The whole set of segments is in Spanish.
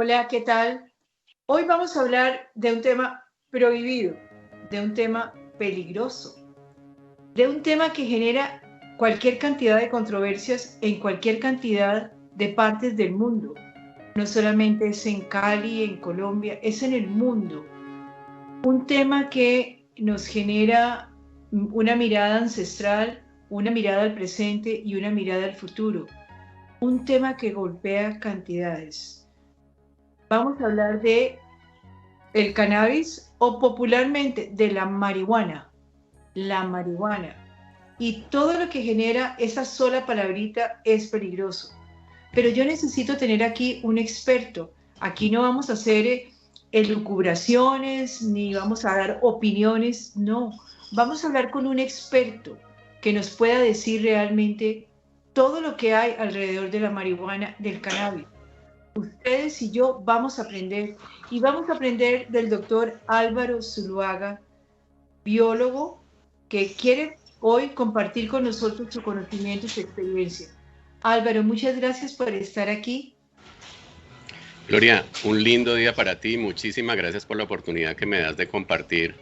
Hola, ¿qué tal? Hoy vamos a hablar de un tema prohibido, de un tema peligroso, de un tema que genera cualquier cantidad de controversias en cualquier cantidad de partes del mundo. No solamente es en Cali, en Colombia, es en el mundo. Un tema que nos genera una mirada ancestral, una mirada al presente y una mirada al futuro. Un tema que golpea cantidades. Vamos a hablar de el cannabis o popularmente de la marihuana. Y todo lo que genera esa sola palabrita es peligroso. Pero yo necesito tener aquí un experto. Aquí no vamos a hacer elucubraciones ni vamos a dar opiniones, no. Vamos a hablar con un experto que nos pueda decir realmente todo lo que hay alrededor de la marihuana, del cannabis. Ustedes y yo vamos a aprender y vamos a aprender del doctor Álvaro Zuluaga, biólogo, que quiere hoy compartir con nosotros su conocimiento y su experiencia. Álvaro, muchas gracias por estar aquí. Gloria, un lindo día para ti. Muchísimas gracias por la oportunidad que me das de compartir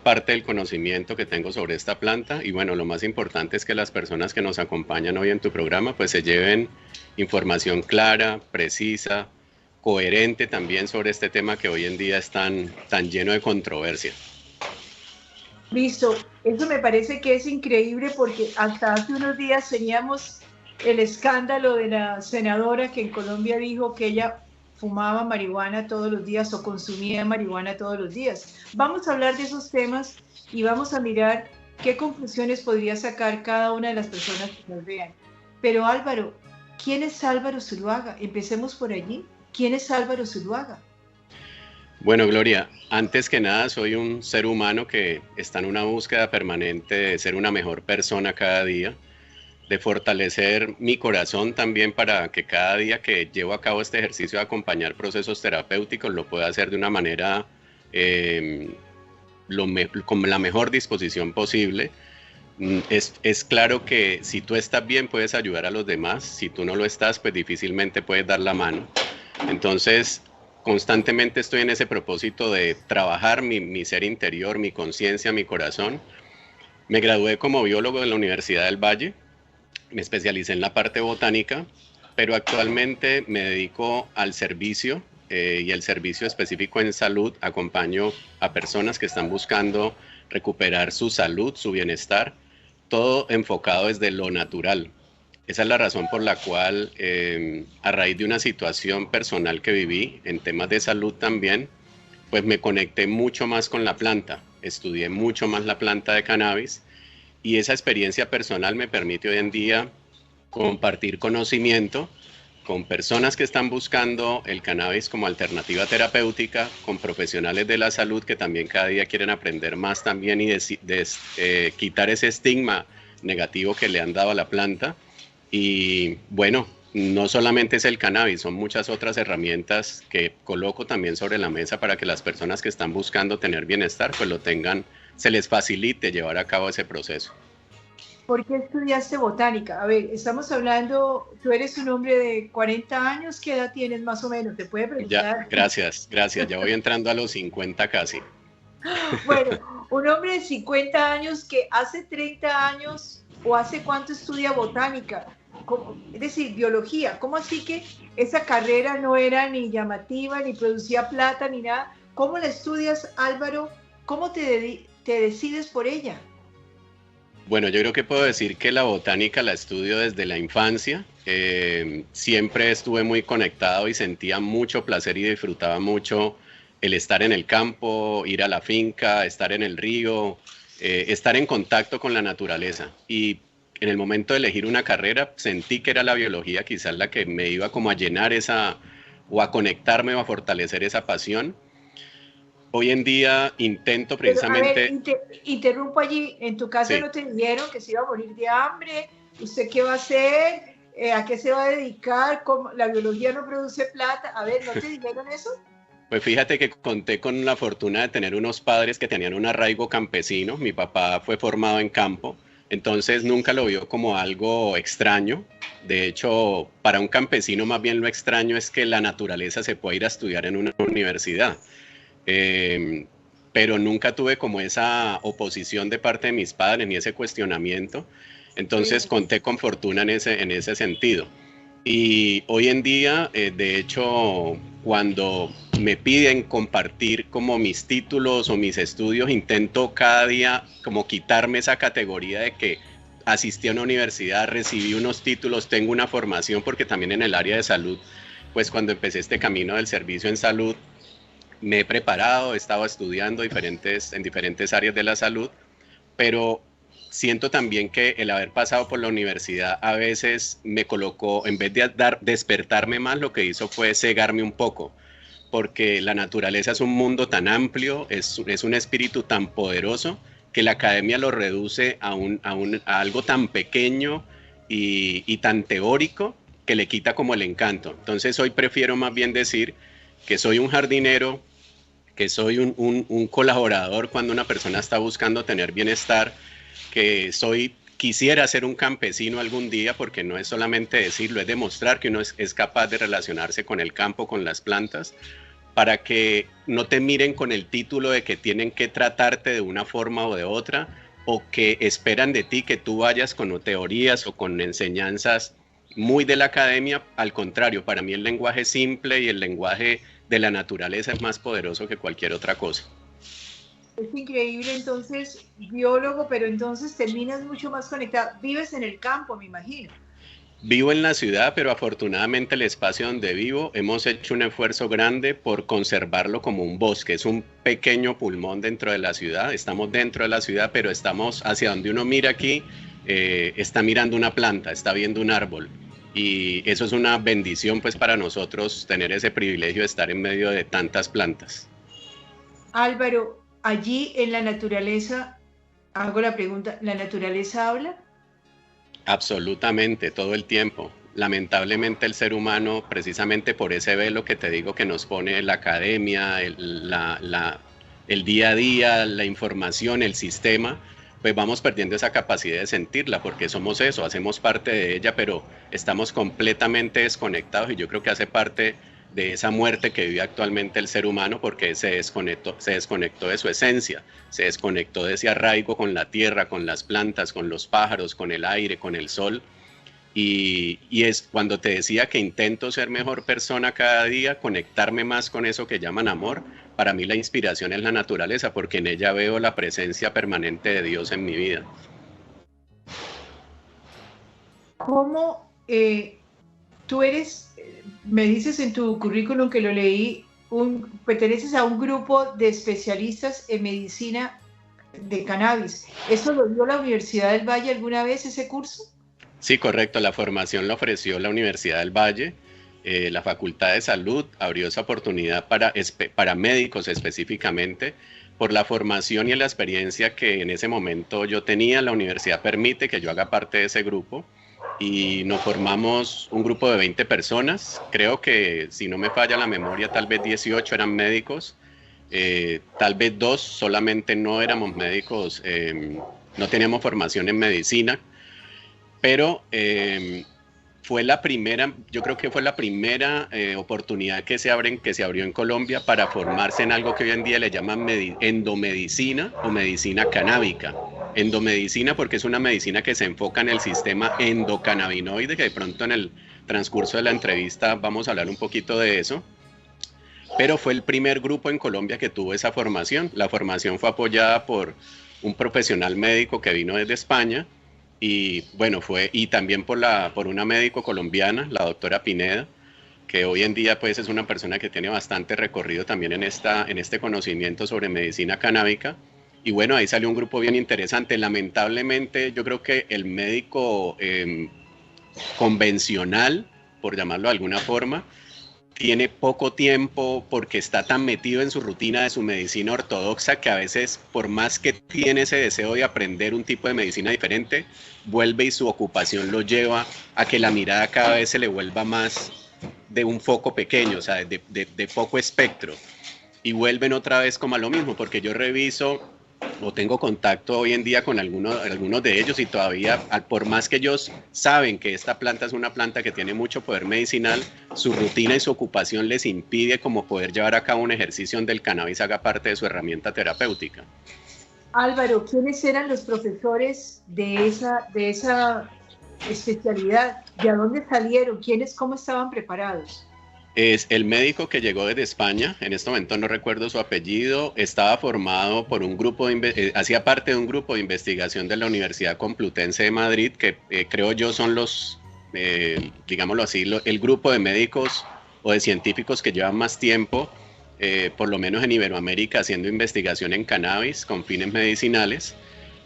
parte del conocimiento que tengo sobre esta planta. Y bueno, lo más importante es que las personas que nos acompañan hoy en tu programa pues se lleven información clara, precisa, coherente también sobre este tema que hoy en día es tan lleno de controversia. Listo, eso me parece que es increíble porque hasta hace unos días teníamos el escándalo de la senadora que en Colombia dijo que ella fumaba marihuana todos los días o consumía marihuana todos los días. Vamos a hablar de esos temas y vamos a mirar qué conclusiones podría sacar cada una de las personas que nos vean. Pero Álvaro, ¿quién es Álvaro Zuluaga? Empecemos por allí. ¿Quién es Álvaro Zuluaga? Bueno, Gloria, antes que nada soy un ser humano que está en una búsqueda permanente de ser una mejor persona cada día, de fortalecer mi corazón también para que cada día que llevo a cabo este ejercicio de acompañar procesos terapéuticos lo pueda hacer de una manera con la mejor disposición posible. Es claro que si tú estás bien puedes ayudar a los demás, si tú no lo estás pues difícilmente puedes dar la mano. Entonces constantemente estoy en ese propósito de trabajar mi ser interior, mi conciencia, mi corazón. Me gradué como biólogo de la Universidad del Valle. Me especialicé en la parte botánica, pero actualmente me dedico al servicio y el servicio específico en salud. Acompaño a personas que están buscando recuperar su salud, su bienestar, todo enfocado desde lo natural. Esa es la razón por la cual, a raíz de una situación personal que viví en temas de salud también, pues me conecté mucho más con la planta, estudié mucho más la planta de cannabis. Y esa experiencia personal me permite hoy en día compartir conocimiento con personas que están buscando el cannabis como alternativa terapéutica, con profesionales de la salud que también cada día quieren aprender más también y quitar ese estigma negativo que le han dado a la planta. Y bueno, no solamente es el cannabis, son muchas otras herramientas que coloco también sobre la mesa para que las personas que están buscando tener bienestar pues lo tengan, se les facilite llevar a cabo ese proceso. ¿Por qué estudiaste botánica? A ver, estamos hablando, tú eres un hombre de 40 años, ¿qué edad tienes más o menos? ¿Te puede Ya, preguntar? gracias, ya voy entrando a los 50 casi. Bueno, un hombre de 50 años que hace 30 años o hace cuánto estudia botánica, es decir, biología. ¿Cómo así que esa carrera no era ni llamativa, ni producía plata, ni nada? ¿Cómo la estudias, Álvaro? ¿Cómo te decides por ella? Bueno, yo creo que puedo decir que la botánica la estudio desde la infancia. Siempre estuve muy conectado y sentía mucho placer y disfrutaba mucho el estar en el campo, ir a la finca, estar en el río, estar en contacto con la naturaleza. Y en el momento de elegir una carrera sentí que era la biología quizás la que me iba como a llenar esa, o a conectarme o a fortalecer esa pasión. Hoy en día intento Pero, a ver, precisamente, interrumpo allí. ¿En tu casa sí, no te dijeron que se iba a morir de hambre? ¿Usted qué va a hacer? ¿A qué se va a dedicar? ¿Cómo? ¿La biología no produce plata? A ver, ¿no te dijeron eso? pues fíjate que conté con la fortuna de tener unos padres que tenían un arraigo campesino. Mi papá fue formado en campo, Entonces nunca lo vio como algo extraño. De hecho, para un campesino más bien lo extraño es que la naturaleza se pueda ir a estudiar en una universidad. Eh, pero nunca tuve como esa oposición de parte de mis padres ni ese cuestionamiento. Entonces Sí. conté con fortuna en ese sentido. Y hoy en día, de hecho, cuando me piden compartir como mis títulos o mis estudios, intento cada día como quitarme esa categoría de que asistí a una universidad, recibí unos títulos, tengo una formación, porque también en el área de salud, pues cuando empecé este camino del servicio en salud, me he preparado, he estado estudiando en diferentes áreas de la salud, pero siento también que el haber pasado por la universidad a veces me colocó, en vez de despertarme más, lo que hizo fue cegarme un poco, porque la naturaleza es un mundo tan amplio, es un espíritu tan poderoso, que la academia lo reduce a algo tan pequeño y tan teórico que le quita como el encanto. Entonces hoy prefiero más bien decir que soy un jardinero, que soy un colaborador cuando una persona está buscando tener bienestar, que quisiera ser un campesino algún día, porque no es solamente decirlo, es demostrar que uno es capaz de relacionarse con el campo, con las plantas, para que no te miren con el título de que tienen que tratarte de una forma o de otra, o que esperan de ti que tú vayas con teorías o con enseñanzas muy de la academia. Al contrario, para mí el lenguaje simple y el lenguaje de la naturaleza es más poderoso que cualquier otra cosa. Es increíble, entonces, biólogo, pero entonces terminas mucho más conectado. Vives en el campo, me imagino. Vivo en la ciudad, pero afortunadamente el espacio donde vivo hemos hecho un esfuerzo grande por conservarlo como un bosque. Es un pequeño pulmón dentro de la ciudad. Estamos dentro de la ciudad, pero estamos hacia donde uno mira aquí, está mirando una planta, está viendo un árbol. Y eso es una bendición pues para nosotros, tener ese privilegio de estar en medio de tantas plantas. Álvaro, allí en la naturaleza, hago la pregunta, ¿la naturaleza habla? Absolutamente, todo el tiempo. Lamentablemente el ser humano, precisamente por ese velo que te digo que nos pone la academia, el día a día, la información, el sistema, pues vamos perdiendo esa capacidad de sentirla, porque somos eso, hacemos parte de ella, pero estamos completamente desconectados, y yo creo que hace parte de esa muerte que vive actualmente el ser humano, porque se desconectó de su esencia, se desconectó de ese arraigo con la tierra, con las plantas, con los pájaros, con el aire, con el sol. Y es cuando te decía que intento ser mejor persona cada día, conectarme más con eso que llaman amor. Para mí la inspiración es la naturaleza, porque en ella veo la presencia permanente de Dios en mi vida. ¿Cómo tú eres, me dices en tu currículum que lo leí, perteneces a un grupo de especialistas en medicina de cannabis? ¿Eso lo dio la Universidad del Valle alguna vez, ese curso? Sí, correcto, la formación la ofreció la Universidad del Valle. La Facultad de Salud abrió esa oportunidad para médicos específicamente. Por la formación y la experiencia que en ese momento yo tenía, la universidad permite que yo haga parte de ese grupo, y nos formamos un grupo de 20 personas. Creo que, si no me falla la memoria, tal vez 18 eran médicos, tal vez 2 solamente no éramos médicos, no teníamos formación en medicina, pero fue la primera, yo creo que fue la primera oportunidad que se abrió en Colombia para formarse en algo que hoy en día le llaman endomedicina o medicina canábica. Endomedicina porque es una medicina que se enfoca en el sistema endocannabinoide, que de pronto en el transcurso de la entrevista vamos a hablar un poquito de eso. Pero fue el primer grupo en Colombia que tuvo esa formación. La formación fue apoyada por un profesional médico que vino desde España, y bueno, y también por una médico colombiana, la doctora Pineda, que hoy en día pues es una persona que tiene bastante recorrido también en este conocimiento sobre medicina canábica. Y bueno, ahí salió un grupo bien interesante. Lamentablemente yo creo que el médico convencional, por llamarlo de alguna forma, tiene poco tiempo, porque está tan metido en su rutina de su medicina ortodoxa, que a veces, por más que tiene ese deseo de aprender un tipo de medicina diferente, vuelve y su ocupación lo lleva a que la mirada cada vez se le vuelva más de un foco pequeño, o sea, de poco espectro, y vuelven otra vez como a lo mismo, porque yo reviso o tengo contacto hoy en día con algunos de ellos y todavía, por más que ellos saben que esta planta es una planta que tiene mucho poder medicinal, su rutina y su ocupación les impide como poder llevar a cabo un ejercicio donde el cannabis haga parte de su herramienta terapéutica. Álvaro, ¿quiénes eran los profesores de esa especialidad? ¿De dónde salieron? ¿Quiénes, cómo estaban preparados? Es el médico que llegó desde España, en este momento no recuerdo su apellido, estaba formado por un grupo, hacía parte de un grupo de investigación de la Universidad Complutense de Madrid, que creo yo son los, digámoslo así, el grupo de médicos o de científicos que llevan más tiempo, por lo menos en Iberoamérica, haciendo investigación en cannabis con fines medicinales.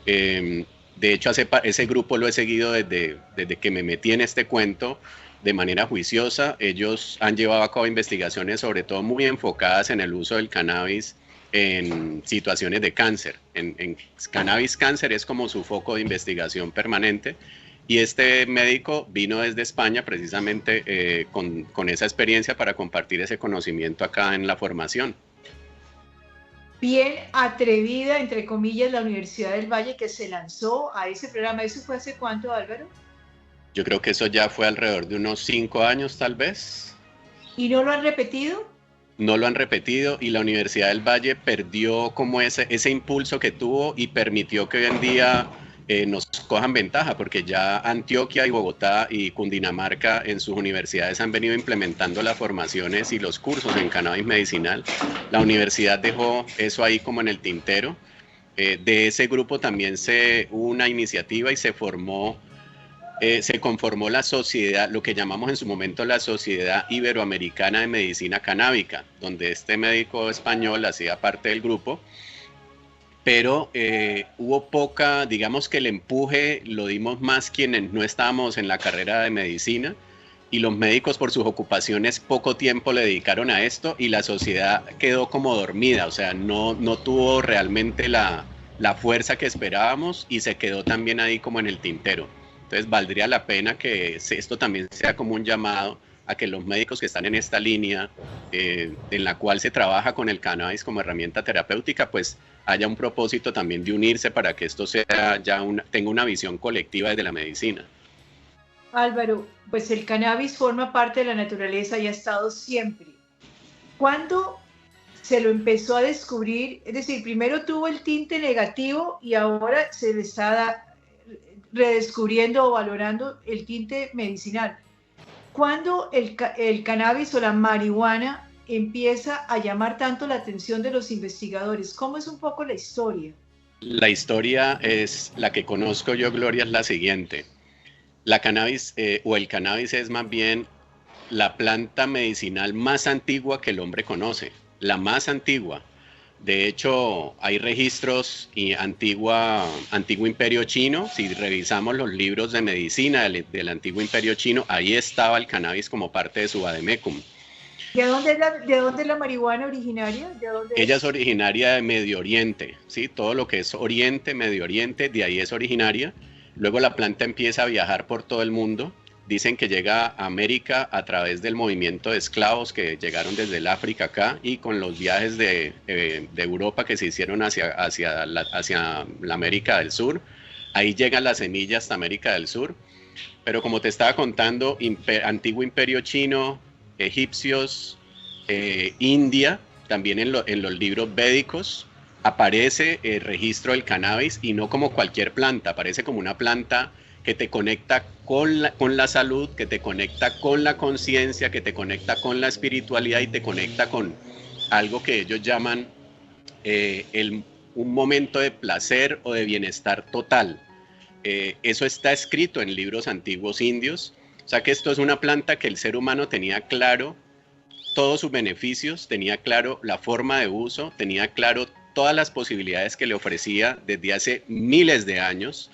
De hecho, ese grupo lo he seguido desde que me metí en este cuento de manera juiciosa. Ellos han llevado a cabo investigaciones sobre todo muy enfocadas en el uso del cannabis en situaciones de cáncer. En cannabis cáncer es como su foco de investigación permanente. Y este médico vino desde España precisamente con esa experiencia para compartir ese conocimiento acá en la formación. Bien atrevida, entre comillas, la Universidad del Valle que se lanzó a ese programa. ¿Eso fue hace cuánto, Álvaro? Yo creo que eso ya fue alrededor de unos 5 años tal vez. ¿Y no lo han repetido? No lo han repetido y la Universidad del Valle perdió como ese impulso que tuvo y permitió que hoy en día nos cojan ventaja, porque ya Antioquia y Bogotá y Cundinamarca en sus universidades han venido implementando las formaciones y los cursos en cannabis medicinal. La universidad dejó eso ahí como en el tintero. De ese grupo también hubo una iniciativa y se conformó la sociedad, lo que llamamos en su momento la Sociedad Iberoamericana de Medicina Canábica, donde este médico español hacía parte del grupo, pero hubo poca, digamos que el empuje lo dimos más quienes no estábamos en la carrera de medicina, y los médicos por sus ocupaciones poco tiempo le dedicaron a esto y la sociedad quedó como dormida, o sea, no tuvo realmente la fuerza que esperábamos y se quedó también ahí como en el tintero. Entonces valdría la pena que esto también sea como un llamado a que los médicos que están en esta línea en la cual se trabaja con el cannabis como herramienta terapéutica, pues haya un propósito también de unirse para que esto sea tenga una visión colectiva desde la medicina. Álvaro, pues el cannabis forma parte de la naturaleza y ha estado siempre. ¿Cuándo se lo empezó a descubrir? Es decir, primero tuvo el tinte negativo y ahora se le está redescubriendo o valorando el tinte medicinal. ¿Cuándo el cannabis o la marihuana empieza a llamar tanto la atención de los investigadores? ¿Cómo es un poco la historia? La historia es la que conozco yo, Gloria, es la siguiente. La cannabis o el cannabis es más bien la planta medicinal más antigua que el hombre conoce, la más antigua. De hecho, hay registros y antiguo imperio chino. Si revisamos los libros de medicina del antiguo imperio chino, ahí estaba el cannabis como parte de su vademecum. ¿De dónde es la marihuana originaria? Ella es originaria de Medio Oriente, ¿sí? Todo lo que es Oriente, Medio Oriente, de ahí es originaria. Luego la planta empieza a viajar por todo el mundo. Dicen que llega a América a través del movimiento de esclavos que llegaron desde el África acá y con los viajes de Europa que se hicieron hacia la América del Sur. Ahí llegan las semillas hasta América del Sur. Pero como te estaba contando, antiguo imperio chino, egipcios, India, también en los libros védicos aparece el registro del cannabis y no como cualquier planta, aparece como una planta que te conecta con la salud, que te conecta con la conciencia, que te conecta con la espiritualidad y te conecta con algo que ellos llaman un momento de placer o de bienestar total. Eso está escrito en libros antiguos indios. O sea que esto es una planta que el ser humano tenía claro todos sus beneficios, tenía claro la forma de uso, tenía claro todas las posibilidades que le ofrecía desde hace miles de años.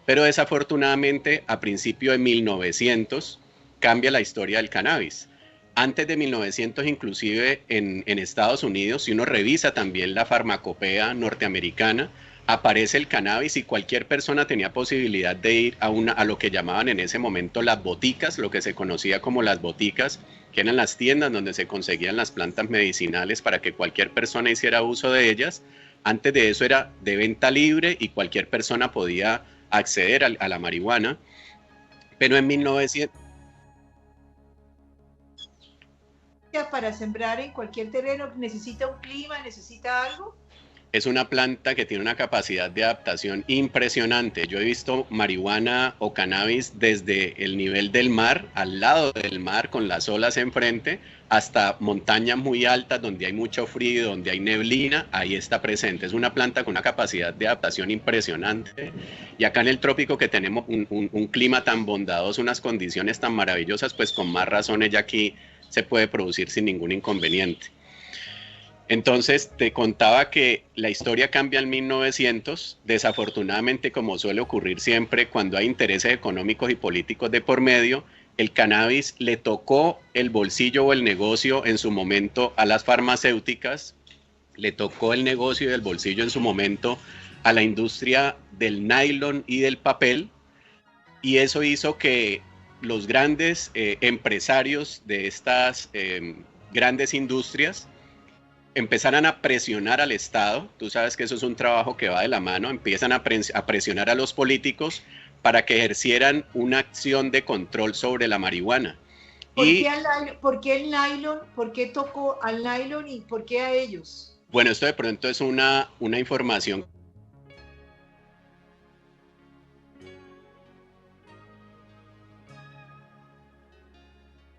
Pero desafortunadamente a principios de 1900 cambia la historia del cannabis. Antes de 1900 inclusive en Estados Unidos, si uno revisa también la farmacopea norteamericana, aparece el cannabis y cualquier persona tenía posibilidad de ir a lo que llamaban en ese momento las boticas, lo que se conocía como las boticas, que eran las tiendas donde se conseguían las plantas medicinales para que cualquier persona hiciera uso de ellas. Antes de eso era de venta libre y cualquier persona podía acceder a la marihuana, pero en 1900... Para sembrar en cualquier terreno, ¿necesita un clima, necesita algo? Es una planta que tiene una capacidad de adaptación impresionante. Yo he visto marihuana o cannabis desde el nivel del mar, al lado del mar, con las olas enfrente, hasta montañas muy altas donde hay mucho frío, donde hay neblina, ahí está presente. Es una planta con una capacidad de adaptación impresionante. Y acá en el trópico, que tenemos un clima tan bondadoso, unas condiciones tan maravillosas, pues con más razón ella aquí se puede producir sin ningún inconveniente. Entonces te contaba que la historia cambia en 1900, desafortunadamente, como suele ocurrir siempre cuando hay intereses económicos y políticos de por medio, el cannabis le tocó el bolsillo o el negocio en su momento a las farmacéuticas, le tocó el negocio y el bolsillo en su momento a la industria del nylon y del papel, y eso hizo que los grandes empresarios de estas grandes industrias empezaran a presionar al Estado. Tú sabes que eso es un trabajo que va de la mano. Empiezan a presionar a los políticos para que ejercieran una acción de control sobre la marihuana. ¿Por qué el nylon? ¿Por qué tocó al nylon y por qué a ellos? Bueno, esto de pronto es una información.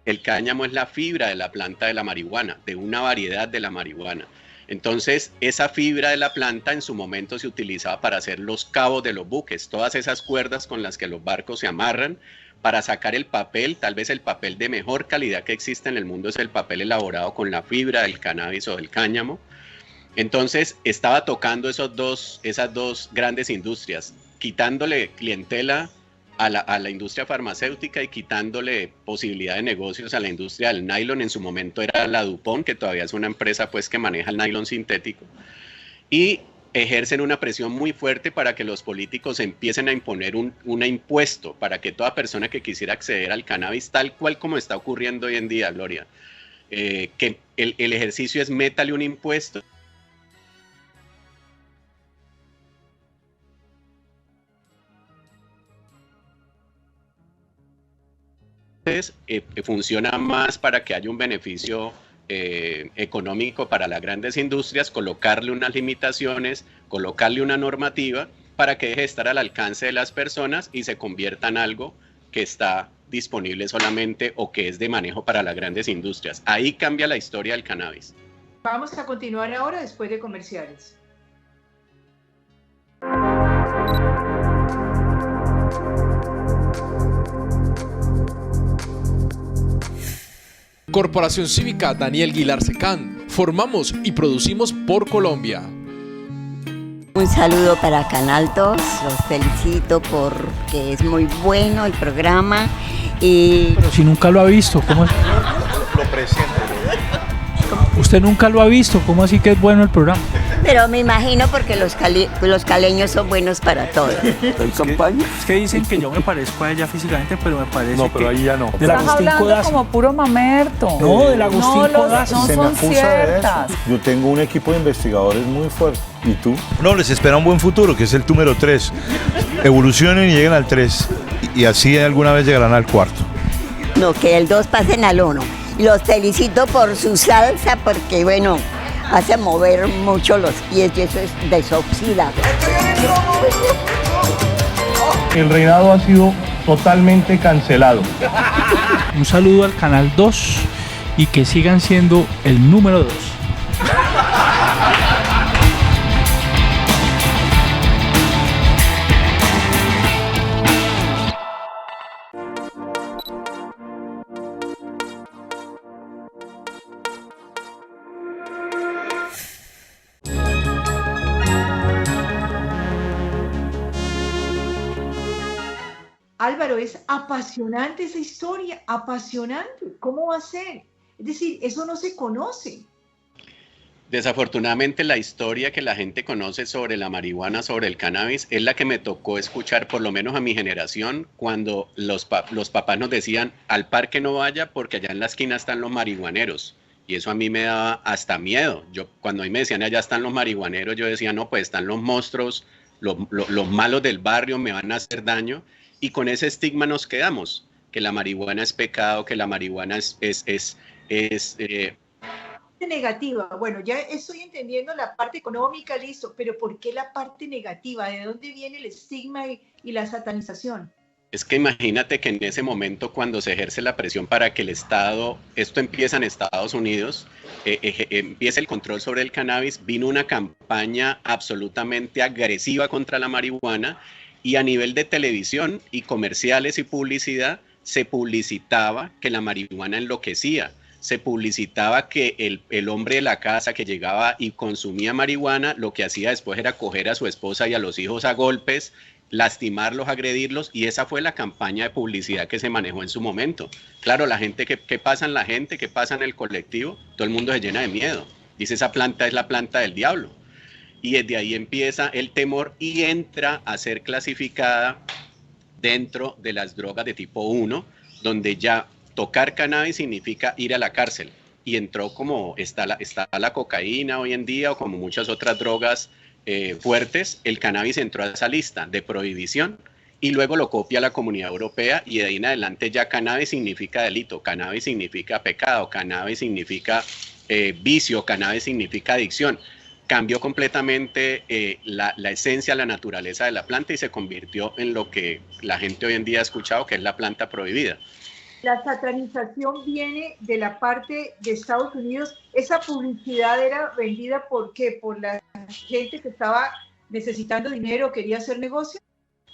El cáñamo es la fibra de la planta de la marihuana, de una variedad de la marihuana. Entonces, esa fibra de la planta en su momento se utilizaba para hacer los cabos de los buques, todas esas cuerdas con las que los barcos se amarran para sacar el papel. Tal vez el papel de mejor calidad que existe en el mundo es el papel elaborado con la fibra del cannabis o del cáñamo. Entonces, estaba tocando esas dos grandes industrias, quitándole clientela a la industria farmacéutica y quitándole posibilidad de negocios a la industria del nylon. En su momento era la DuPont, que todavía es una empresa pues que maneja el nylon sintético, y ejercen una presión muy fuerte para que los políticos empiecen a imponer un impuesto para que toda persona que quisiera acceder al cannabis, tal cual como está ocurriendo hoy en día, Gloria, que el ejercicio es métale un impuesto. Funciona más para que haya un beneficio económico para las grandes industrias, colocarle unas limitaciones, colocarle una normativa para que deje de estar al alcance de las personas y se convierta en algo que está disponible solamente o que es de manejo para las grandes industrias. Ahí cambia la historia del cannabis. Vamos a continuar ahora después de comerciales. Corporación Cívica Daniel Guilar Secán. Formamos y producimos por Colombia. Un saludo para Canal 2, los felicito porque es muy bueno el programa. Pero si nunca lo ha visto, ¿cómo es? Lo presiento. Usted nunca lo ha visto, ¿cómo así que es bueno el programa? Pero me imagino porque los caleños son buenos para todo. Es que dicen que yo me parezco a ella físicamente, pero me parece No, pero que... ahí ya no. Del Estás Agustín hablando Codazzi. como puro mamerto. No, del Agustín Codazzi. No Se me son acusa ciertas. de eso. Yo tengo un equipo de investigadores muy fuerte. ¿Y tú? No, les espera un buen futuro, que es el número 3. Evolucionen y lleguen al 3. Y así alguna vez llegarán al 4. No, que el 2 pasen al 1. Y los felicito por su salsa porque, bueno, hace mover mucho los pies y eso es desoxidado. El reinado ha sido totalmente cancelado. Un saludo al Canal 2 y que sigan siendo el número 2. Álvaro, es apasionante esa historia, apasionante. ¿Cómo va a ser? Es decir, eso no se conoce. Desafortunadamente, la historia que la gente conoce sobre la marihuana, sobre el cannabis, es la que me tocó escuchar, por lo menos a mi generación, cuando los papás nos decían, al parque no vaya porque allá en la esquina están los marihuaneros. Y eso a mí me daba hasta miedo. Yo, cuando a mí me decían, allá están los marihuaneros, yo decía, no, pues están los monstruos, los malos del barrio, me van a hacer daño. Y con ese estigma nos quedamos, que la marihuana es pecado, que la marihuana es negativa. Bueno, ya estoy entendiendo la parte económica, listo, pero ¿por qué la parte negativa? ¿De dónde viene el estigma y la satanización? Es que imagínate que en ese momento, cuando se ejerce la presión para que el Estado, esto empieza en Estados Unidos, empieza el control sobre el cannabis, vino una campaña absolutamente agresiva contra la marihuana, y a nivel de televisión y comerciales y publicidad, se publicitaba que la marihuana enloquecía. Se publicitaba que el hombre de la casa que llegaba y consumía marihuana, lo que hacía después era coger a su esposa y a los hijos a golpes, lastimarlos, agredirlos, y esa fue la campaña de publicidad que se manejó en su momento. Claro, la gente, ¿qué pasa en la gente? ¿Qué pasa en el colectivo? Todo el mundo se llena de miedo. Dice, esa planta es la planta del diablo. Y desde ahí empieza el temor y entra a ser clasificada dentro de las drogas de tipo 1, donde ya tocar cannabis significa ir a la cárcel, y entró como está la cocaína hoy en día, o como muchas otras drogas fuertes. El cannabis entró a esa lista de prohibición y luego lo copia la Comunidad Europea, y de ahí en adelante ya cannabis significa delito, cannabis significa pecado, cannabis significa vicio, cannabis significa adicción. Cambió completamente la esencia, la naturaleza de la planta, y se convirtió en lo que la gente hoy en día ha escuchado, que es la planta prohibida. La satanización viene de la parte de Estados Unidos. Esa publicidad era vendida ¿por qué? ¿Por la gente que estaba necesitando dinero, quería hacer negocio?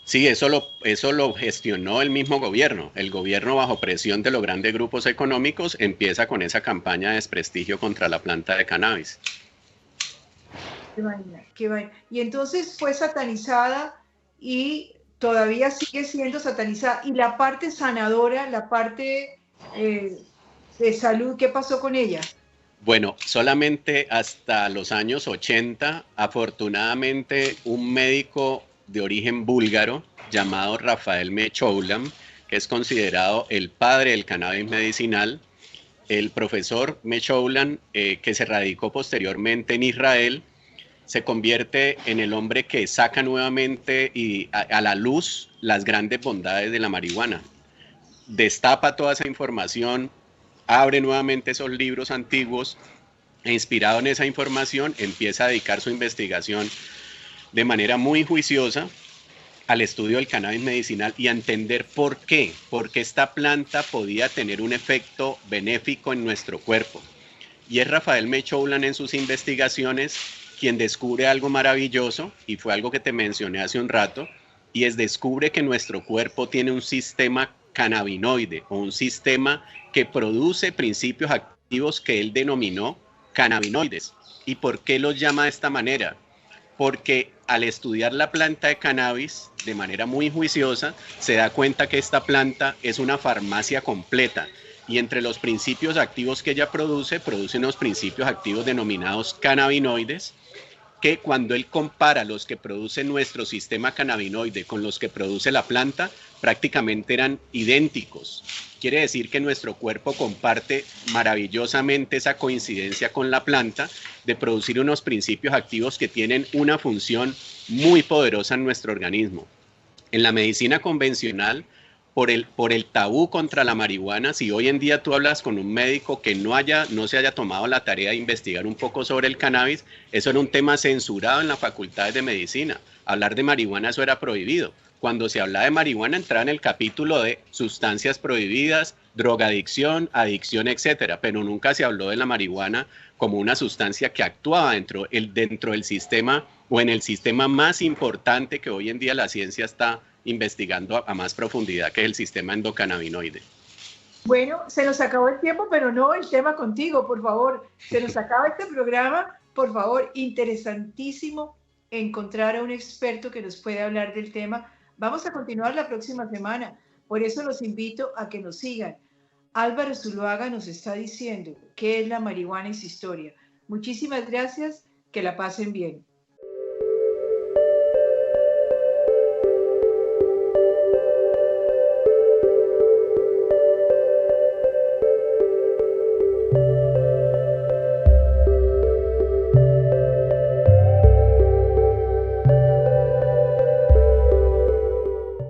Sí, eso lo gestionó el mismo gobierno. El gobierno, bajo presión de los grandes grupos económicos, empieza con esa campaña de desprestigio contra la planta de cannabis. Qué vaina, qué vaina. Y entonces fue satanizada y todavía sigue siendo satanizada. Y la parte sanadora, la parte de salud, ¿qué pasó con ella? Bueno, solamente hasta los años 80, afortunadamente, un médico de origen búlgaro llamado Rafael Mechoulam, que es considerado el padre del cannabis medicinal, el profesor Mechoulam, que se radicó posteriormente en Israel, se convierte en el hombre que saca nuevamente a la luz las grandes bondades de la marihuana. Destapa toda esa información, abre nuevamente esos libros antiguos, e inspirado en esa información empieza a dedicar su investigación de manera muy juiciosa al estudio del cannabis medicinal y a entender por qué esta planta podía tener un efecto benéfico en nuestro cuerpo. Y es Rafael Mechoulam en sus investigaciones quien descubre algo maravilloso, y fue algo que te mencioné hace un rato, y descubre que nuestro cuerpo tiene un sistema cannabinoide, o un sistema que produce principios activos que él denominó cannabinoides. ¿Y por qué los llama de esta manera? Porque al estudiar la planta de cannabis de manera muy juiciosa, se da cuenta que esta planta es una farmacia completa, y entre los principios activos que ella produce unos principios activos denominados cannabinoides, que cuando él compara los que produce nuestro sistema cannabinoide con los que produce la planta, prácticamente eran idénticos. Quiere decir que nuestro cuerpo comparte maravillosamente esa coincidencia con la planta de producir unos principios activos que tienen una función muy poderosa en nuestro organismo. En la medicina convencional, por el tabú contra la marihuana, si hoy en día tú hablas con un médico que no se haya tomado la tarea de investigar un poco sobre el cannabis, eso era un tema censurado en las facultades de medicina. Hablar de marihuana, eso era prohibido. Cuando se hablaba de marihuana, entraba en el capítulo de sustancias prohibidas, drogadicción, adicción, etcétera, pero nunca se habló de la marihuana como una sustancia que actuaba dentro del sistema, o en el sistema más importante que hoy en día la ciencia está investigando a más profundidad, que es el sistema endocannabinoide. Bueno, se nos acabó el tiempo, pero no el tema contigo, por favor. Se nos acaba este programa, por favor. Interesantísimo encontrar a un experto que nos pueda hablar del tema. Vamos a continuar la próxima semana, por eso los invito a que nos sigan. Álvaro Zuluaga nos está diciendo qué es la marihuana y su historia. Muchísimas gracias, que la pasen bien.